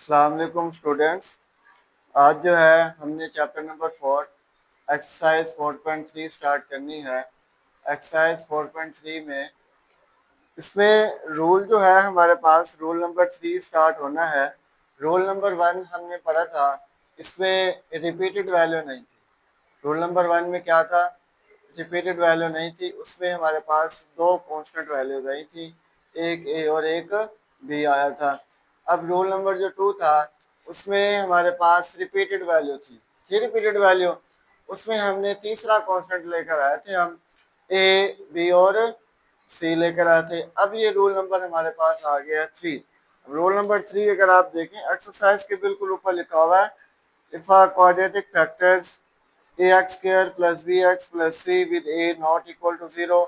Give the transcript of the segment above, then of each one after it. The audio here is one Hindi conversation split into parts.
अस्सलाम वालेकुम स्टूडेंट्स। आज जो है हमने चैप्टर नंबर 4 एक्सरसाइज 4.3 स्टार्ट करनी है। एक्सरसाइज 4.3 में इसमें रूल जो है हमारे पास रूल नंबर 3 स्टार्ट होना है। रूल नंबर 1 हमने पढ़ा था, इसमें रिपीटेड वैल्यू नहीं थी। रूल नंबर 1 में क्या था? रिपीटेड वैल्यू नहीं थी, उसमें हमारे पास दो कांस्टेंट वैल्यूज आई थी, एक ए और एक बी आया था। अब रूल नंबर जो 2 था उसमें हमारे पास रिपीटेड वैल्यू थी रिपीटेड वैल्यू, उसमें हमने तीसरा कांस्टेंट लेकर आए थे, हम ए बी और सी लेकर आए थे। अब ये रूल नंबर हमारे पास आ गया 3। रूल नंबर 3 अगर आप देखें एक्सरसाइज के बिल्कुल ऊपर लिखा हुआ है, if a quadratic factors ax square plus bx plus c with a not equal to 0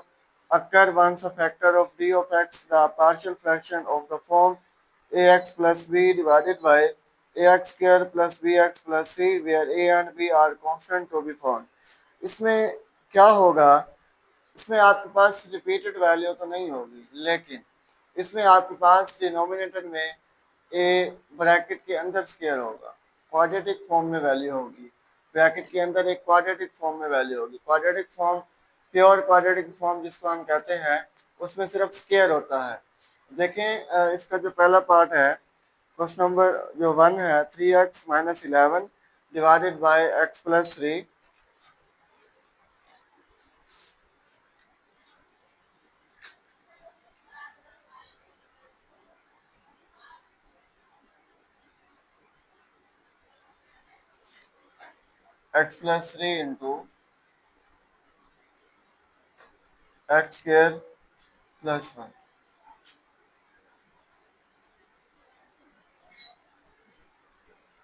occur once a factor of d of x the partial fraction of the form ax plus b divided by ax square plus bx plus c where a and b are constant to be found। इसमें क्या होगा? इसमें आपके पास रिपीटेड वैल्यू तो नहीं होगी, लेकिन इसमें आपके पास डिनोमिनेटर में ए ब्रैकेट के अंदर स्क्वायर होगा, क्वाड्रेटिक फॉर्म में वैल्यू होगी, ब्रैकेट के अंदर एक क्वाड्रेटिक फॉर्म में वैल्यू होगी। Quadratic form, pure quadratic form जिसको हम कहते हैं, उसमें सिर्फ स्क्वायर होता है। देखें इसका जो पहला पार्ट है, क्वेश्चन नंबर जो 1 है, 3x minus 11 divided by x plus 3। X plus 3 into x square plus 1।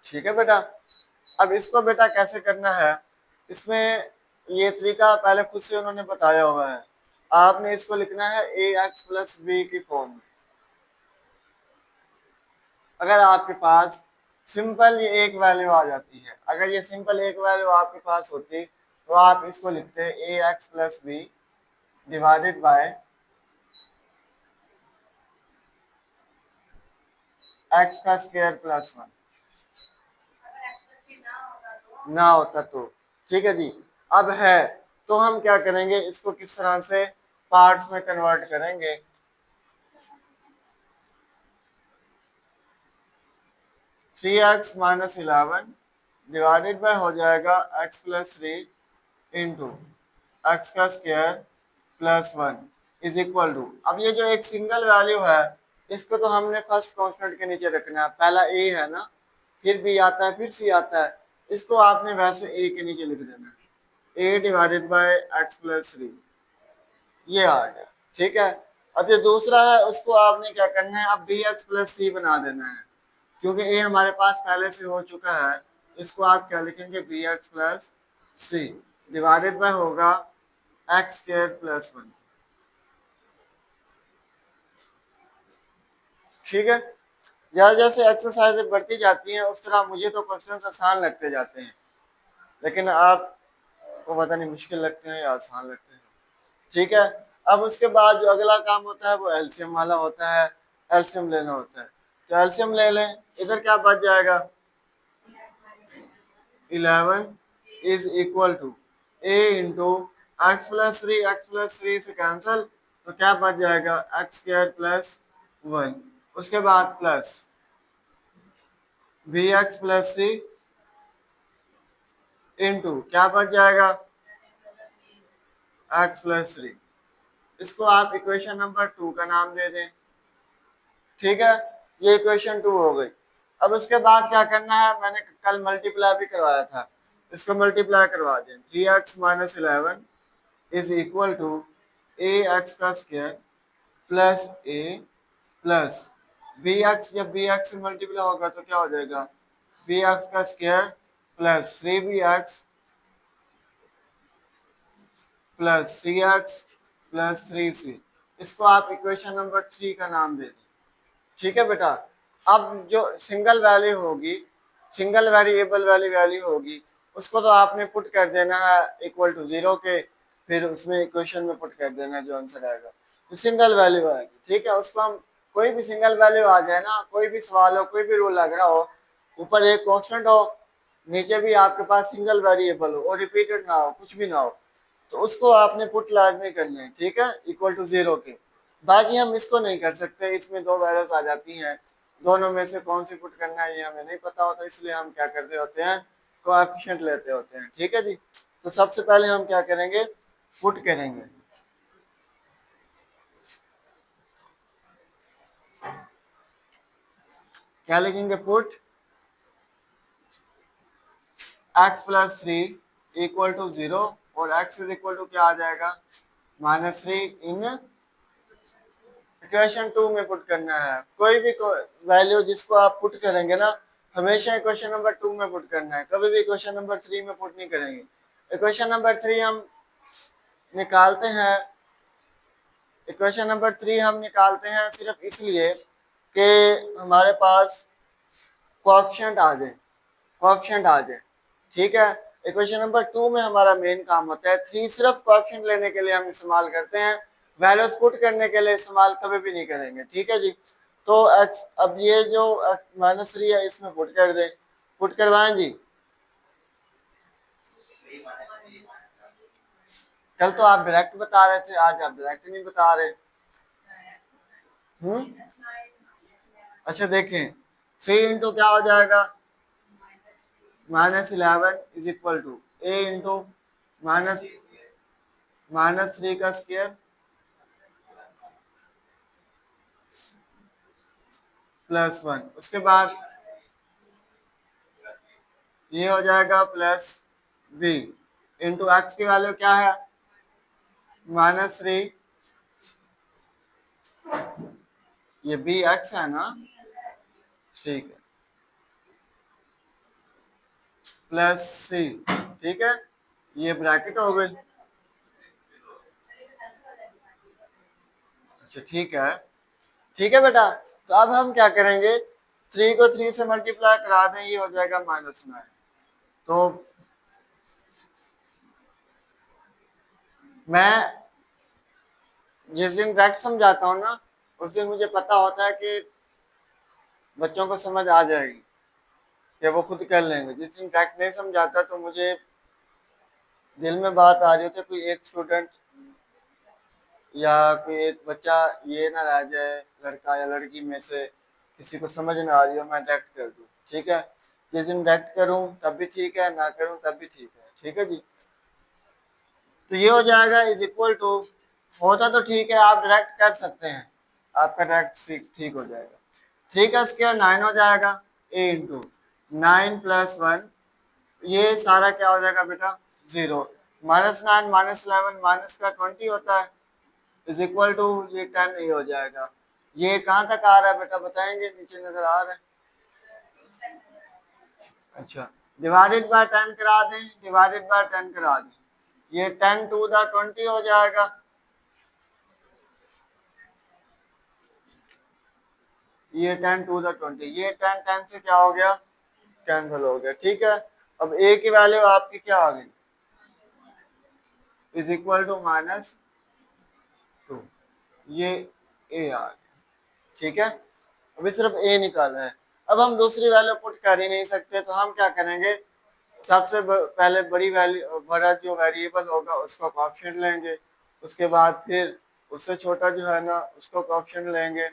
ठीक है बेटा। अब इसको बेटा कैसे करना है, इसमें ये तरीका पहले खुद से उन्होंने बताया हुआ है। आपने इसको लिखना है ए एक्स प्लस बी की फॉर्म में। अगर आपके पास सिंपल ये एक वैल्यू आ जाती है, अगर ये सिंपल एक वैल्यू आपके पास होती तो आप इसको लिखते a x plus b divided by x का स्क्वायर प्लस 1। ना होता तो ठीक है जी। अब है तो हम क्या करेंगे, इसको किस तरह से पार्ट्स में कन्वर्ट करेंगे। 3x माइनस 11 डिवाइडेड बाय हो जाएगा x प्लस 3 इंटू एक्स का square plus 1 is equal to, अब ये जो एक सिंगल वैल्यू है इसको तो हमने फर्स्ट कांस्टेंट के नीचे रखना है। पहला a है ना, फिर b आता है, फिर c आता है, इसको आपने वैसे a के नीचे लिख देना है, a divided by x plus 3, ये आ गया। ठीक है। अब ये दूसरा है उसको आपने क्या करना है, अब बी एक्स प्लस सी बना देना है, क्योंकि ए हमारे पास पहले से हो चुका है। इसको आप क्या लिखेंगे, b x plus c divided by होगा एक्स स्क्वायर प्लस 1। ठीक है। जैसे जैसे एक्सरसाइज बढ़ती जाती हैं उस तरह मुझे तो क्वेश्चन आसान लगते जाते हैं, लेकिन आपको पता नहीं मुश्किल लगते हैं या आसान लगते हैं। ठीक है। अब उसके बाद जो अगला काम होता है वो एलसीएम वाला होता है, एलसीएम लेना होता है। तो एलसीएम ले लें, इधर क्या बच जाएगा, 11 is equal to a into x plus three से कैंसल, तो क्या बच जाएगा, एक्स स्क्वायर प्लस 1। उसके बाद प्लस बी एक्स प्लस सी इंटू क्या बच जाएगा, एक्स प्लस 3। इसको आप इक्वेशन नंबर 2 का नाम दे दें। ठीक है, ये इक्वेशन 2 हो गई। अब उसके बाद क्या करना है, मैंने कल मल्टीप्लाई भी करवाया था, इसको मल्टीप्लाई करवा दें। 3x minus 11 is equal to a x का square plus a plus b x, जब बी एक्स से मल्टीप्लाई होगा तो क्या हो जाएगा, बी एक्स का square plus 3bx plus c x plus 3c। इसको आप इक्वेशन नंबर 3 का नाम दे दें। ठीक है बेटा। अब जो सिंगल वैल्यू होगी, सिंगल वेरिएबल वाली वैल्यू होगी, उसको तो आपने पुट कर देना है इक्वल टू 0 के, फिर उसमें इक्वेशन में पुट कर देना है जो आंसर आएगा, तो सिंगल वैल्यू आएगी। ठीक है, उसको हम कोई भी सिंगल वैल्यू आ जाए ना, कोई भी सवाल हो, कोई भी रूल लग रहा हो, ऊपर एक कांस्टेंट हो, नीचे भी आपके पास सिंगल वेरिएबल हो और रिपीटेड ना हो, कुछ भी ना हो, तो उसको आपने पुट लाजमी करनी है, ठीक है, इक्वल टू 0 के। बाकी हम इसको नहीं कर सकते, इसमें दो वैल्यूज आ जाती हैं, दोनों में से कौन सी पुट करना है ये हमें नहीं पता होता, इसलिए हम क्या करते होते हैं, कोएफिशिएंट लेते होते हैं, ठीक है जी। तो सबसे पहले हम क्या करेंगे, पुट करेंगे। क्या लिखेंगे, put x plus 3 equal to 0 और x इज इक्वल टू क्या आ जाएगा, -3 इन इक्वेशन 2 में पुट करना है। कोई भी वैल्यू जिसको आप पुट करेंगे ना, हमेशा इक्वेशन नंबर 2 में पुट करना है, कभी भी इक्वेशन नंबर 3 में पुट नहीं करेंगे। इक्वेशन नंबर 3 हम निकालते हैं, इक्वेशन नंबर 3 हम निकालते हैं सिर्फ इसलिए कि हमारे पास कोएफिशिएंट आ जाए, कोएफिशिएंट आ जाए, ठीक है। इक्वेशन नंबर 2 में हमारा मेन काम होता है, 3 सिर्फ कोएफिशिएंट लेने के लिए हम इस्तेमाल करते हैं, वैल्यूज पुट करने के लिए इस्तेमाल कभी भी नहीं करेंगे, ठीक है जी। तो x, अब ये जो -3 है इसमें पुट कर दे, पुट करवाएं जी। कल तो आप डायरेक्ट बता रहे थे, आज आप डायरेक्ट नहीं बता रहे। अच्छा देखें, 3 इंटू क्या हो जाएगा, -11 is equal to a into -3 का स्क्वायर +1, उसके बाद ये हो जाएगा +b इंटू एक्स की वैल्यू क्या है, -3, ये बी एक्स है ना, ठीक है, प्लस सी, ठीक है, ये ब्रैकेट हो गई। अच्छा ठीक है, ठीक है बेटा। तो अब हम क्या करेंगे, 3 को 3 से मल्टीप्लाई करा दें, ये हो जाएगा -9। तो मैं जिस दिन डायरेक्ट समझाता हूँ ना, उस दिन मुझे पता होता है कि बच्चों को समझ आ जाएगी, कि वो खुद कर लेंगे। जिस दिन डायरेक्ट नहीं समझाता तो मुझे दिल में बात आ रही होती है, कोई एक स्टूडेंट या कोई एक बच्चा ये ना रह जाए, लड़का या लड़की में से किसी को समझ ना आ रही हो, मैं डायरेक्ट कर दूँ, ठीक है। जिस दिन डायरेक्ट करूँ तब भी ठीक है, ना करूँ तब भी ठीक है, ठीक है जी। तो ये हो जाएगा इज इक्वल टू, होता तो ठीक है, आप डायरेक्ट कर सकते हैं, आपका डायरेक्ट ठीक हो जाएगा। 3 का स्क्वायर 9 हो जाएगा, a इंटू 9 + 1, ये सारा क्या हो जाएगा बेटा, 0, -9 -11 माइनस का 20 होता है, इज इक्वल टू ये 10 ही हो जाएगा। ये कहाँ तक आ रहा है बेटा बताएंगे, नीचे नजर आ रहा है। अच्छा, डिवाइडेड बाय 10 करा दें, डिवाइडेड बाय 10 करा दें, ये 10 टू द 20 हो जाएगा, ये 10 टू द 20, ये 10 10 से क्या हो गया, कैंसिल हो गया, ठीक है। अब a की वैल्यू आपकी क्या आ गई, इज इक्वल टू -2, ये a आ गया, ठीक है। अभी सिर्फ a निकालना है। अब हम दूसरी वैल्यू पुट कर ही नहीं सकते, तो हम क्या करेंगे, सबसे पहले बड़ी वैल्यू, बड़ा जो वेरिएबल होगा उसका कोएफिशिएंट लेंगे, उसके बाद फिर उससे छोटा जो है ना उसको कोएफिशिएंट लेंगे,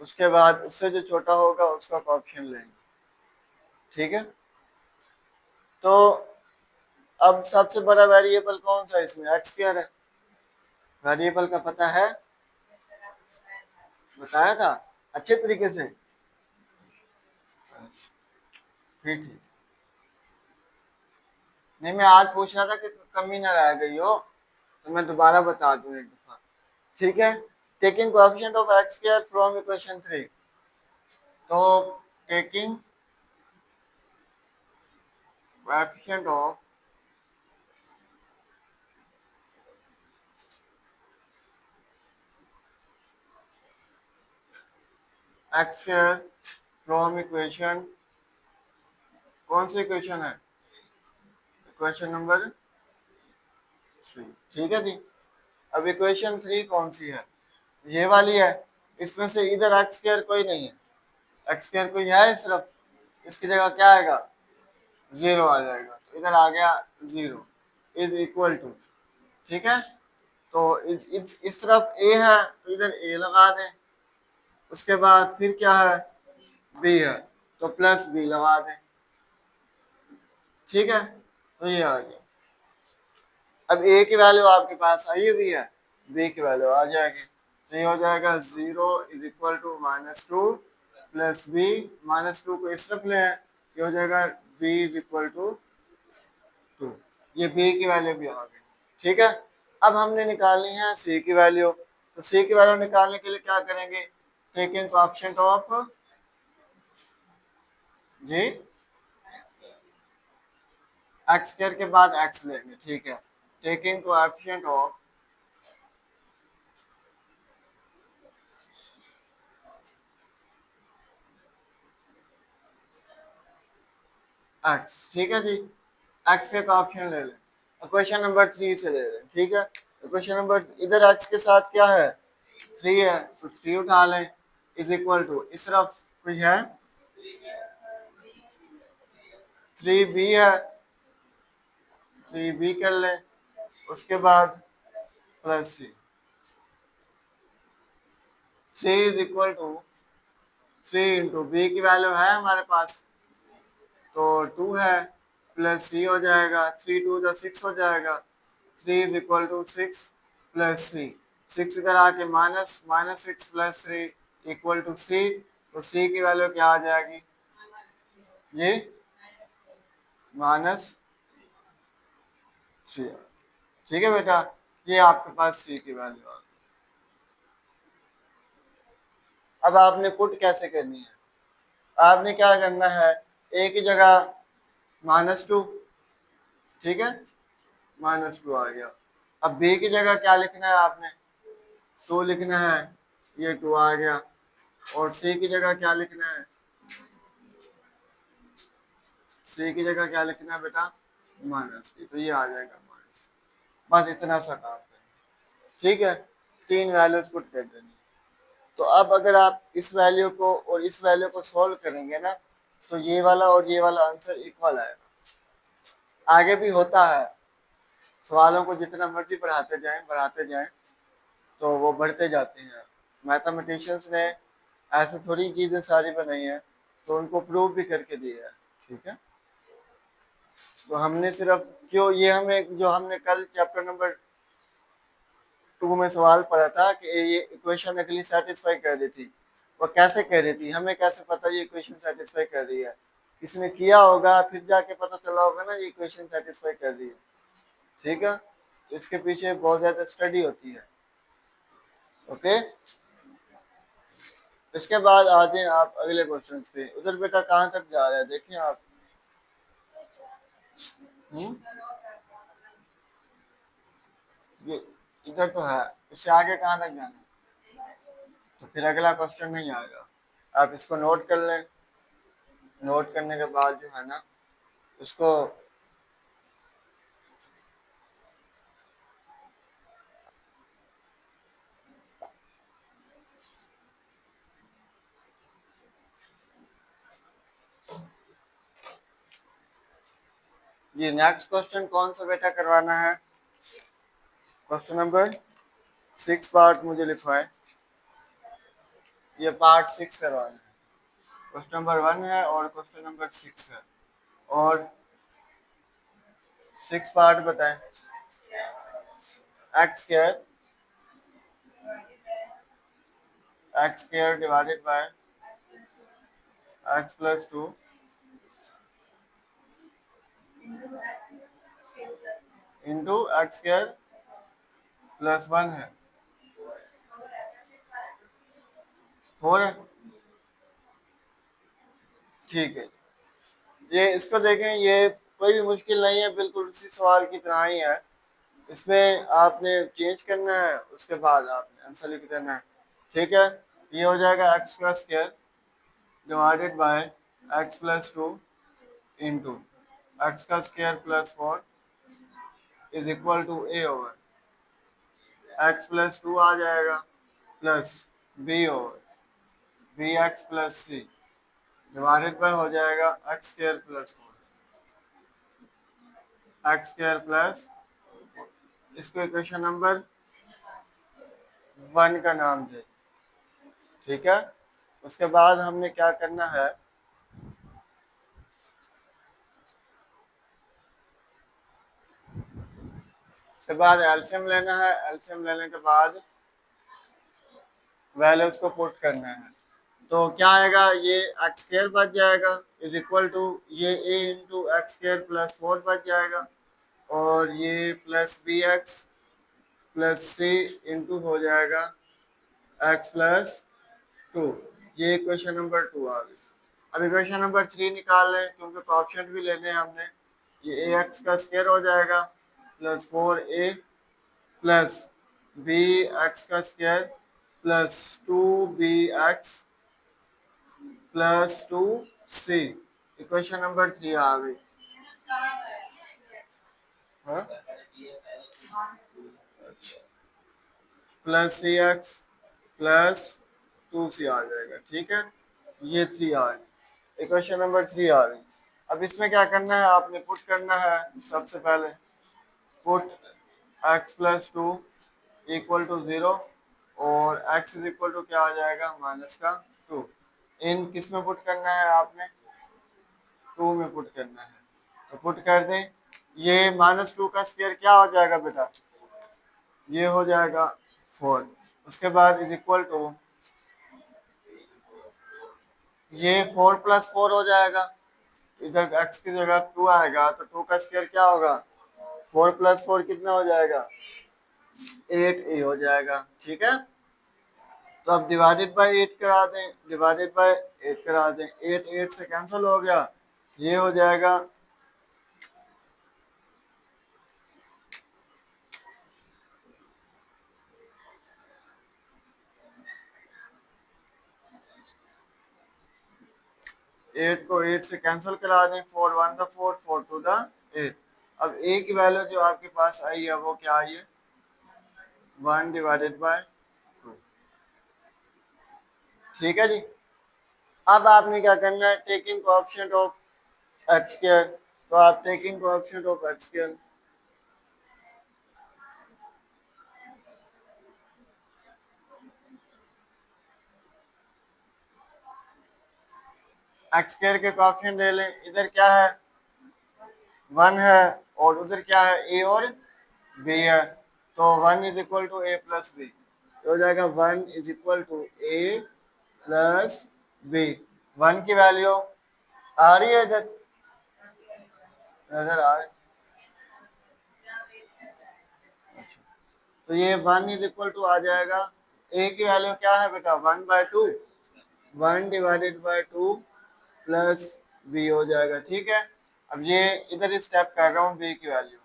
उसके बाद उससे जो छोटा होगा उसका कोएफिशिएंट लेंगे, ठीक है। तो अब सबसे बड़ा वेरिएबल कौन सा है इसमें, एक्स स्क्वायर है, वेरिएबल का पता है, बताया था अच्छे तरीके से, फिर ठीक। नहीं मैं आज पूछ रहा था कि कमी ना रह गई हो, तो मैं दोबारा बता दूं एक दफा, ठीक है। Taking coefficient of x square from equation 3, तो taking coefficient of x square from equation, कौन सी इक्वेशन है, इक्वेशन नंबर 3, ठीक है जी। अब इक्वेशन 3 कौन सी है? ये वाली है। इसमें से इधर एक्स स्क्वायर कोई नहीं है, एक्स स्क्वायर कोई है सिर्फ, इसकी जगह क्या आएगा? जीरो आ जाएगा, तो इधर आ गया जीरो इज इक्वल टू, ठीक है। तो इस तरफ ए है तो इधर ए लगा दें, उसके बाद फिर क्या है? बी है तो प्लस बी लगा दें, ठीक है। तो ये आ गया। अब ए की वैल्यू आपके पास आई हुई है, बी की वैल्यू आ जाएगी, तो ये हो जाएगा zero is equal to -2 plus b, -2 को इस तरफ ले आए, ये हो जाएगा बी इज इक्वल टू 2। ये बी की वैल्यू भी आ गई, ठीक है। अब हमने निकालनी है सी की वैल्यू, तो सी की वैल्यू निकालने के लिए क्या करेंगे? Taking coefficient of g x square के बाद एक्स लेंगे, ठीक है। टेकिंग कोएफिशिएंट ऑफ एक्स, ठीक है जी। एक्स के कोएफिशिएंट ले लें, इक्वेशन नंबर 3 से ले लें, ठीक है। इक्वेशन नंबर इधर एक्स के साथ क्या है? 3 है, तो 3 उठा लें इज इक्वल टू, इस तरफ कुछ है 3b है, 3b कर लें, उसके बाद plus c, 3 is equal to 3 into B की वैल्यू है हमारे पास तो 2 है, प्लस सी हो जाएगा, 3 2 जा 6 हो जाएगा, 3 इज इक्वल टू 6 प्लस सी, 6 इधर आके माइनस, -6 प्लस 3 इक्वल टू सी, तो सी की वैल्यू क्या आ जाएगी? ये -3, ठीक है बेटा। ये आपके पास सी की वैल्यू आ गई। अब आपने पुट कैसे करनी है? आपने क्या करना है, ए की जगह -2, ठीक है, -2 आ गया। अब बी की जगह क्या लिखना है आपने? 2 लिखना है, ये 2 आ गया। और सी की जगह क्या लिखना है? सी की जगह क्या लिखना है बेटा? -3, तो ये आ जाएगा माइनस। बस इतना सा काम है, ठीक है। 3 वैल्यूज पुट कर देनी। तो अब अगर आप इस वैल्यू को और इस वैल्यू को सॉल्व करेंगे ना, तो ये वाला और ये वाला आंसर इक्वल आएगा। आगे भी होता है, सवालों को जितना मर्जी बढ़ाते जाएं तो वो बढ़ते जाते हैं। मैथमेटिशियंस ने ऐसे थोड़ी चीजें सारी बनाई हैं, तो उनको प्रूव भी करके दिया है, ठीक है। तो हमने सिर्फ क्यों ये हमें जो हमने कल चैप्टर नंबर 2 में सवाल पढ़ा था कि ये इक्वेशन अगली सेटिस्फाई कर रही थी, वो कैसे कर रही थी? हमें कैसे पता ये इक्वेशन सेटिस्फाई कर रही है? किसी ने किया होगा, फिर जाके पता चला होगा ना ये इक्वेशन सेटिस्फाई कर रही है, ठीक है। तो इसके पीछे बहुत ज्यादा स्टडी होती है, ओके। इसके बाद आते हैं आप अगले क्वेश्चन पे। उधर बेटा कहाँ तक जा रहा है देखिए आप। हम्म, ये इधर तो है, इससे आगे कहाँ तक जाना है? तो फिर अगला क्वेश्चन नहीं आएगा। आप इसको नोट कर लें, नोट करने के बाद जो है ना उसको ये नेक्स्ट क्वेश्चन कौन सा बेटा करवाना है? क्वेश्चन नंबर 6 पार्ट मुझे लिखवाए, ये पार्ट 6 करवाना है। क्वेश्चन नंबर 1 है और क्वेश्चन नंबर 6 है, और 6 पार्ट बताएं। X square divided by x plus 2 into x square plus 1 है, 4 है, ठीक है। ये इसको देखें, ये कोई भी मुश्किल नहीं है, बिल्कुल उसी सवाल की तरह ही है। इसमें आपने चेंज करना है, उसके बाद आपने आंसर लिख देना है, ठीक है। ये हो जाएगा एक्स का square divided by x plus 2 into x का square plus 4 is equal to a over x plus two आ जाएगा plus b over b x plus c divided by हो जाएगा x square plus x square plus, इसको इक्वेशन नंबर 1 का नाम दे। ठीक है, उसके बाद हमने क्या करना है, उसके बाद एलसीएम लेना है। एलसीएम लेने के बाद वैल्यूज को पुट करना है। तो क्या आएगा, ये एक्स स्क्वायर बच जाएगा इज इक्वल टू ये ए इंटू एक्स स्क्वायर प्लस 4 बच जाएगा, और ये प्लस बी एक्स प्लस सी इंटू हो जाएगा एक्स प्लस टू। ये इक्वेशन नंबर 2 आ गई। अब इक्वेशन नंबर 3 निकाल लें, क्योंकि कोएफिशिएंट भी लेने हैं हमने। ये ए एक्स का स्क्वायर हो जाएगा plus 4a plus b x का square plus 2bx plus 2c। Equation number 3 आ गई। हाँ? Plus c x plus 2c आ जाएगा। ठीक है, ये 3 आ गई, इक्वेशन नंबर 3 आ गई। अब इसमें क्या करना है, आपने पुट करना है। सबसे पहले put x plus two equal to 0 और x इज इक्वल टू क्या आ जाएगा, माइनस का 2। इन किस में पुट करना है, आपने 2 में पुट करना है। तो पुट कर दें, ये माइनस 2 का स्क्वायर क्या हो जाएगा बेटा, ये हो जाएगा 4। उसके बाद इज इक्वल टू ये 4 प्लस 4 हो जाएगा, इधर x की जगह 2 आएगा तो 2 का स्क्वायर क्या होगा, 4 प्लस 4 कितना हो जाएगा, 8a हो जाएगा। ठीक है, तो अब डिवाइडेड बाय 8 करा दें, डिवाइडेड बाय 8 करा दें, 8 8 से कैंसिल हो गया, ये हो जाएगा 8 को 8 से कैंसिल करा दें, 4 1 द 4 4 2 द 8। अब a की वैल्यू जो आपके पास आई है वो क्या आई है, 1 डिवाइडेड बाय 2। ठीक है जी। अब आपने क्या करना है, taking coefficient of x square, तो आप taking coefficient of x square, x square के कोएफिशिएंट ले लें। इधर क्या है, 1 है, और उधर क्या है, a और b है। तो 1 is equal to a plus b, हो जाएगा 1 is equal to a plus b. 1 की वैल्यू आ रही है इधर, नजर आ रही, तो ये 1 इज इक्वल टू आ जाएगा, a की वैल्यू क्या है बेटा, 1/2, 1 डिवाइडेड बाय 2 प्लस b हो जाएगा। ठीक है, अब ये इधर स्टेप कर रहा हूँ b की वैल्यू,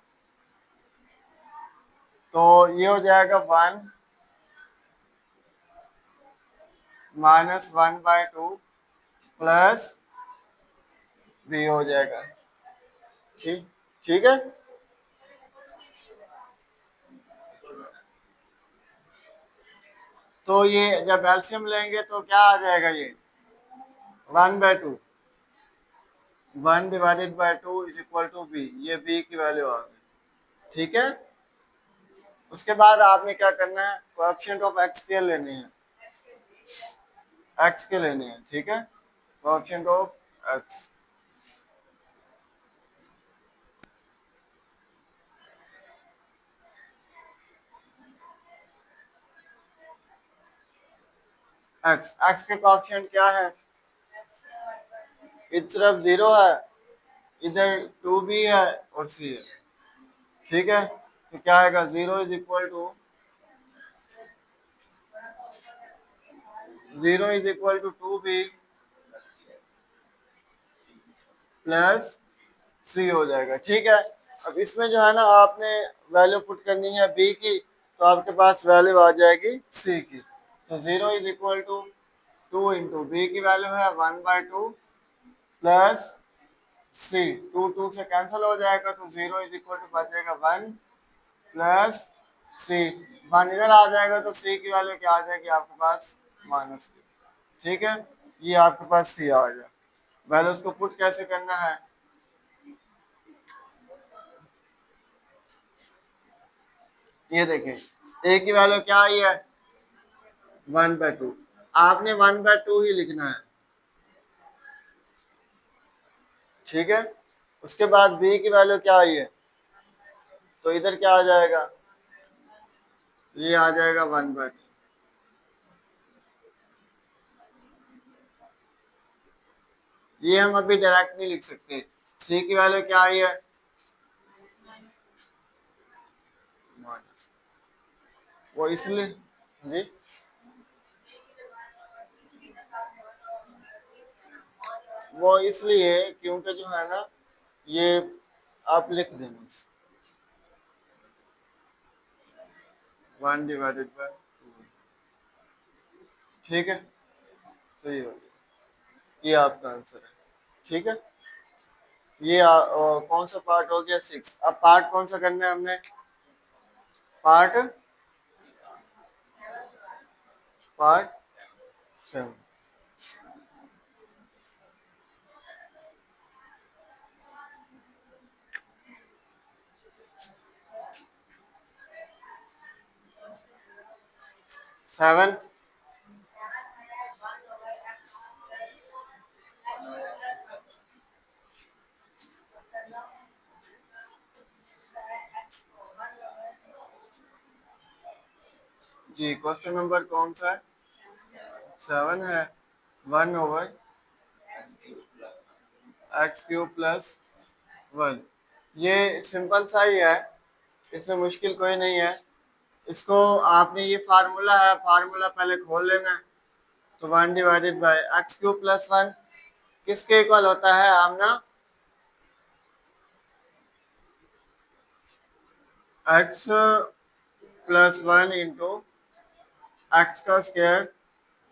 तो ये हो जाएगा 1 माइनस 1/2 प्लस b हो जाएगा। ठीक, ठीक है। तो ये जब एलसीएम लेंगे तो क्या आ जाएगा, ये 1/2, 1 divided by 2 is equal to b, ये b की वैल्यू आ गई। ठीक है, उसके बाद आपने क्या करना है, कोएफिशिएंट ऑफ एक्स के लेने हैं, एक्स के लेने हैं। ठीक है, coefficient of x, x x के कोएफिशिएंट क्या है, इधर सिर्फ 0 है, इधर 2b है और c है। ठीक है, तो क्या आएगा, 0 is equal to 0 is equal to 2b plus c हो जाएगा। ठीक है, अब इसमें जो है ना, आपने वैल्यू पुट करनी है बी की, तो आपके पास वैल्यू आ जाएगी सी की। तो 0 is equal to 2 into B की वैल्यू है 1/2 प्लस सी, 2 2 से कैंसिल हो जाएगा, तो 0 इज इक्वल टू बचेगा 1 प्लस सी, वन इधर आ जाएगा तो सी की वैल्यू क्या आ जाएगी आपके पास, -3। ठीक है, ये आपके पास सी आ गया। वैल्यूज को पुट कैसे करना है, ये देखें ए की वैल्यू क्या आई है 1/2, आपने 1/2 ही लिखना है। ठीक है, उसके बाद बी की वैल्यू क्या आई है, तो इधर क्या आ जाएगा, ये आ जाएगा 1/2। ये हम अभी डायरेक्ट नहीं लिख सकते। सी की वैल्यू क्या आई है, माइनस, वो इसलिए, जी वो इसलिए क्योंकि जो है ना, ये आप लिख देंगे 1/2। ठीक है, तो ये हो गया, ये आपका आंसर है। ठीक है, ये कौन सा पार्ट हो गया 6। अब पार्ट कौन सा करना है हमने, पार्ट पार्ट 7। सेवन, जी क्वेश्चन नंबर कौन सा है, 7 है। 1/x³ + 1, ये सिंपल सा ही है, इसमें मुश्किल कोई नहीं है। इसको आपने, ये फार्मूला है, फार्मूला पहले खोल लेना है। तो 1/x³ + 1 किसके इक्वल होता है आमना, x+1 इंटू एक्स का स्क्वायर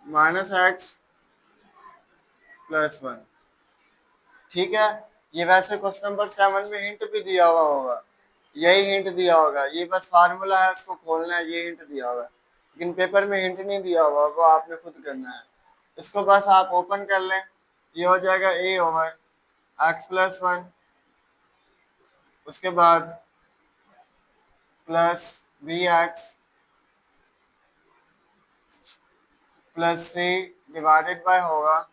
-x+1। ठीक है, ये वैसे क्वेश्चन नंबर 7 में हिंट भी दिया हुआ होगा, यही हिंट दिया होगा, ये बस फार्मूला है, इसको खोलना है, ये हिंट दिया हुआ है। लेकिन पेपर में हिंट नहीं दिया हुआ, वो आपने खुद करना है। इसको बस आप ओपन कर लें, ये हो जाएगा a/x+1, उसके बाद +bx+c डिवाइडेड बाय होगा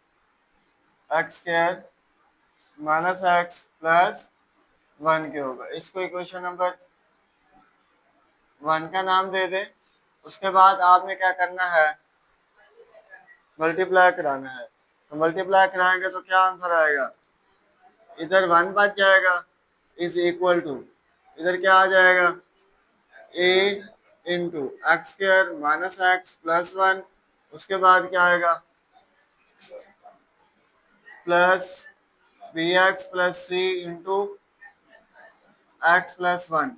x² -x+1 के होगा। इसको इक्वेशन नंबर 1 का नाम दे दें। उसके बाद आपने क्या करना है, मल्टीप्लाई कराना है। तो मल्टीप्लाई कराएंगे तो क्या आंसर आएगा, इधर 1 बच जाएगा, इज इक्वल टू, इधर क्या आ जाएगा, a इंटू x² -x+1, उसके बाद क्या आएगा, +bx+c इंटू x+1।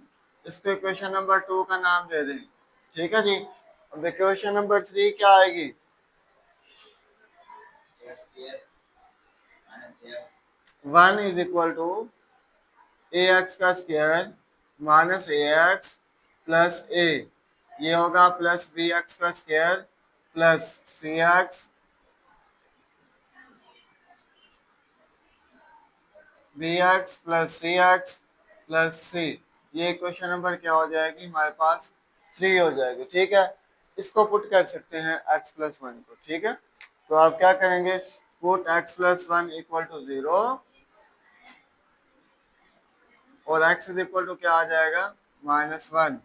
इसको इक्वेशन नंबर 2 का नाम दे दें। ठीक है जी, अब इक्वेशन नंबर 3 क्या आएगी, 1 इज इक्वल टू ax का स्क्वायर -ax+a, ये होगा +bx का square +cx bx +cx +c। ये क्वेश्चन नंबर क्या हो जाएगी हमारे पास, 3 हो जाएगी। ठीक है, इसको पुट कर सकते हैं x+1 को। ठीक है, तो आप क्या करेंगे, पुट x+1 इक्वल टू 0 और x इज इक्वल टू क्या आ जाएगा, -1।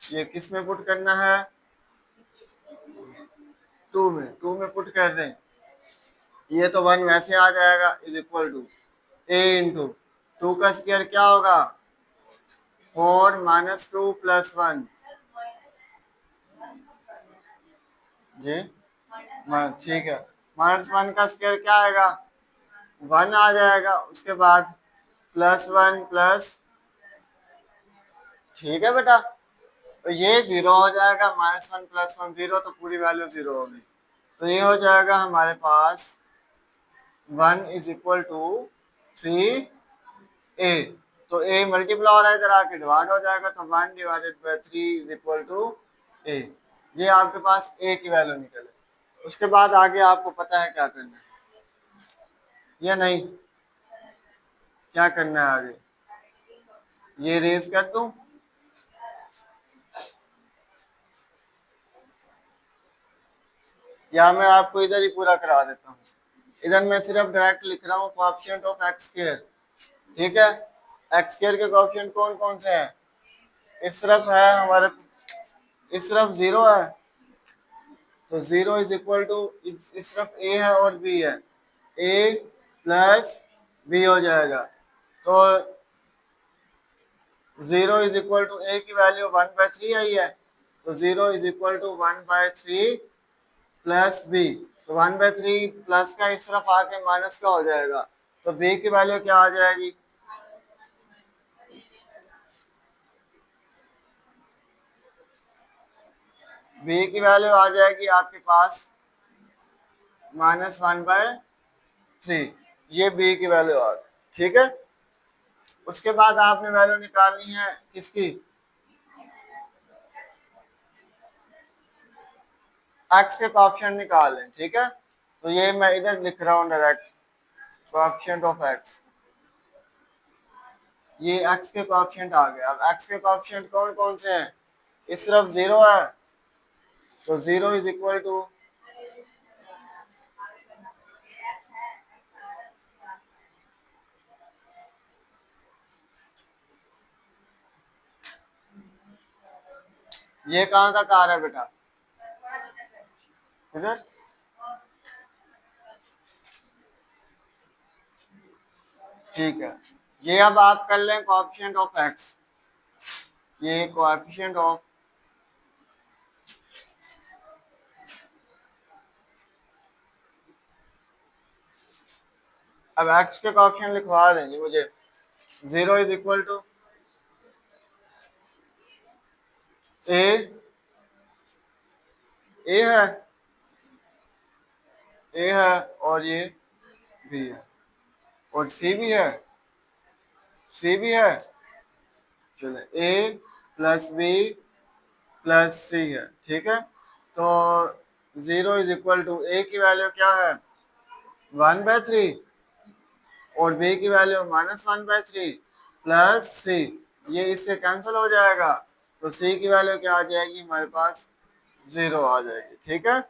ये किस में पुट करना है, 2 में, 2 में पुट कर दें। ये तो 1 वैसे आ जाएगा, is equal to a into 2 का स्क्वायर क्या होगा, 4 -2 +1 जी, ठीक है, -1 का स्क्वायर क्या आएगा, 1 आ जाएगा, उसके बाद +1 प्लस, ठीक है बेटा, तो ये 0 हो जाएगा, -1 + 1 0, तो पूरी वैल्यू 0 होगी। तो ये हो जाएगा हमारे पास 1 इज इक्वल टू 3a। तो ए मल्टीप्लाई हो रहा है, इधर आके डिवाइड हो जाएगा, तो 1 divided by 3 is equal to a. ये आपके पास ए की वैल्यू निकले। उसके बाद आगे आपको पता है क्या करना है या नहीं, क्या करना है आगे, ये रेज कर दूं, या मैं आपको इधर ही पूरा करा देता हूँ। इधर मैं सिर्फ डायरेक्ट लिख रहा हूँ कोएफिशिएंट ऑफ एक्स स्क्वायर, ठीक है। एक्स स्क्वायर के कोएफिशिएंट कौन कौन से हैं, इस तरफ है हमारे, इस तरफ 0 है, तो 0 इज इक्वल टू, इस तरफ ए है और बी है, ए प्लस बी हो जाएगा। तो 0 इज इक्वल टू ए की वैल्यू 1/3 आई है, तो 0 is equal to 1/3 plus b, तो 1/3 प्लस का इस तरफ आके माइनस का हो जाएगा, तो बी की वैल्यू क्या आ जाएगी, बी की वैल्यू आ जाएगी आपके पास -1/3। ये बी की वैल्यू आ गई, ठीक है। उसके बाद आपने वैल्यू निकालनी है किसकी, एक्स के कोएफिशिएंट निकाल लें, ठीक है। तो ये मैं इधर लिख रहा हूँ डायरेक्ट, कोएफिशिएंट ऑफ एक्स, ये एक्स के कोएफिशिएंट आ गए। अब एक्स के कोएफिशिएंट कौन कौन से हैं, इस तरफ 0 है, तो 0 इज इक्वल टू, ये कहाँ तक आ रहा है बेटा, इधर, ठीक है। ये अब आप कर लें कोएफिशिएंट ऑफ एक्स, ये कोएफिशिएंट ऑफ, अब एक्स के कोएफिशिएंट लिखवा देंगे मुझे। 0 इज इक्वल टू ए, ए है, ए है और ये बी है, और सी भी है, सी भी है, चलो ए प्लस बी प्लस सी है, ठीक है। तो 0 इज इक्वल टू, ए की वैल्यू क्या है 1/3 और बी की वैल्यू -1/3 प्लस सी, ये इससे कैंसिल हो जाएगा, तो सी की वैल्यू क्या आ जाएगी हमारे पास 0 आ जाएगी, ठीक है।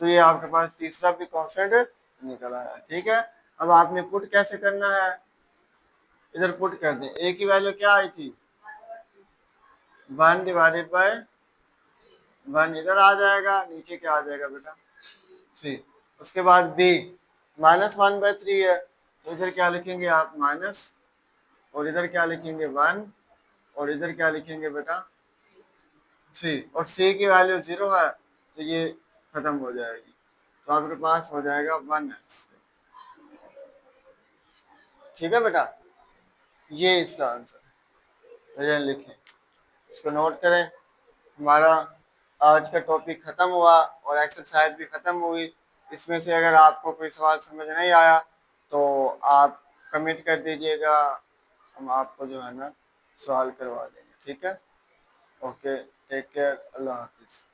तो ये आपके पास तीसरा भी कांस्टेंट निकल आया, ठीक है। अब आपने पुट कैसे करना है, इधर पुट कर दें, ए की वैल्यू क्या आई थी 1/1 इधर आ जाएगा, नीचे क्या आ जाएगा बेटा 3। उसके बाद बी -1/3 है, तो इधर क्या लिखेंगे आप माइनस, और इधर क्या लिखेंगे 1, और इधर क्या लिखेंगे बेटा 3, और सी की वैल्यू 0 है, तो ये खत्म हो जाएगी, तो आपके पास हो जाएगा 1x, ठीक है बेटा। ये इसका आंसर है, लिखें, इसको नोट करें। हमारा आज का टॉपिक ख़त्म हुआ और एक्सरसाइज भी ख़त्म हुई। इसमें से अगर आपको कोई सवाल समझ नहीं आया तो आप कमेंट कर दीजिएगा, हम आपको जो है ना सवाल करवा देंगे, ठीक है। ओके, टेक केयर, अल्लाह हाफिज़।